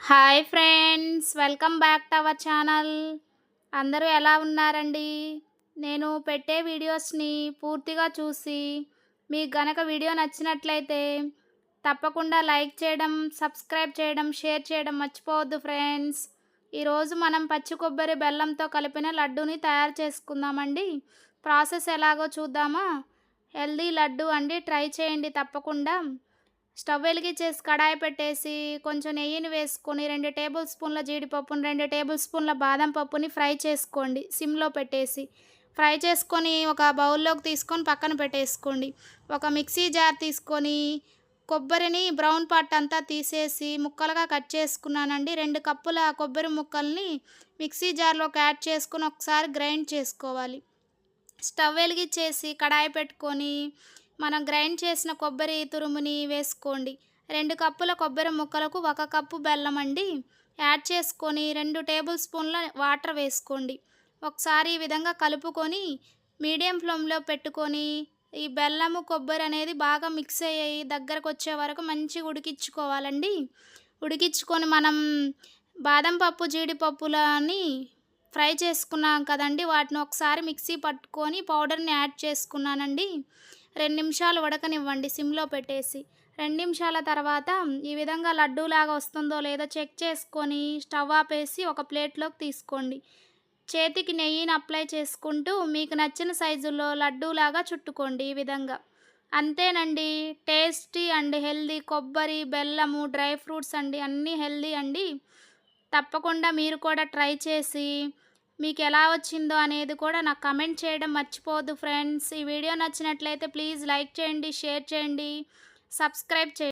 Hi friends, welcome back to our channel. అందరూ ఎలా ఉన్నారండి? నేను పెట్టే వీడియోస్ని పూర్తిగా చూసి మీకు గనక వీడియో నచ్చినట్లయితే తప్పకుండా లైక్ చేయడం, సబ్స్క్రైబ్ చేయడం, షేర్ చేయడం మర్చిపోవద్దు ఫ్రెండ్స్. ఈరోజు మనం పచ్చి కొబ్బరి బెల్లంతో కలిపిన లడ్డూని తయారు చేసుకుందామండి. ప్రాసెస్ ఎలాగో చూద్దామా? హెల్దీ లడ్డు అండి, ట్రై చేయండి తప్పకుండా. స్టవ్ వెలిగించేసి కడాయి పెట్టేసి కొంచెం నెయ్యిని వేసుకొని 2 టేబుల్ స్పూన్ల జీడిపప్పుని, 2 టేబుల్ స్పూన్ల బాదం పప్పుని ఫ్రై చేసుకోండి సిమ్లో పెట్టేసి. ఫ్రై చేసుకొని ఒక బౌల్లోకి తీసుకొని పక్కన పెట్టేసుకోండి. ఒక మిక్సీ జార్ తీసుకొని కొబ్బరిని బ్రౌన్ పార్ట్ అంతా తీసేసి ముక్కలుగా కట్ చేసుకున్నానండి. 2 కప్పుల కొబ్బరి ముక్కల్ని మిక్సీ జార్లోకి యాడ్ చేసుకొని ఒకసారి గ్రైండ్ చేసుకోవాలి. స్టవ్ వెలిగించేసి కడాయి పెట్టుకొని మనం గ్రైండ్ చేసిన కొబ్బరి తురుముని వేసుకోండి. 2 కప్పుల కొబ్బరి ముక్కలకు 1 కప్పు బెల్లం అండి యాడ్ చేసుకొని 2 టేబుల్ స్పూన్ల వాటర్ వేసుకోండి. ఒకసారి ఈ విధంగా కలుపుకొని మీడియం ఫ్లేమ్లో పెట్టుకొని ఈ బెల్లము కొబ్బరి అనేది బాగా మిక్స్ అయ్యి దగ్గరకు వచ్చే వరకు మంచిగా ఉడికించుకోవాలండి. ఉడికించుకొని మనం బాదం పప్పు జీడిపప్పులని ఫ్రై చేసుకున్నాం కదండి, వాటిని ఒకసారి మిక్సీ పట్టుకొని పౌడర్ని యాడ్ చేసుకున్నానండి. 2 నిమిషాలు ఉడకనివ్వండి సిమ్లో పెట్టేసి. 2 నిమిషాల తర్వాత ఈ విధంగా లడ్డూలాగా వస్తుందో లేదో చెక్ చేసుకొని స్టవ్ ఆపేసి ఒక ప్లేట్లోకి తీసుకోండి. చేతికి నెయ్యిని అప్లై చేసుకుంటూ మీకు నచ్చిన సైజులో లడ్డూలాగా చుట్టుకోండి ఈ విధంగా. అంతేనండి, టేస్టీ అండ్ హెల్దీ కొబ్బరి, బెల్లము, డ్రై ఫ్రూట్స్ అండి, అన్నీ హెల్దీ అండి. తప్పకుండా మీరు కూడా ట్రై చేసి మీకు ఎలా వచ్చిందో అనేది కూడా నాకు కమెంట్ చేయడం మర్చిపోవద్దు ఫ్రెండ్స్. ఈ వీడియో నచ్చినట్లయితే ప్లీజ్ లైక్ చేయండి, షేర్ చేయండి, సబ్స్క్రైబ్ చేయండి.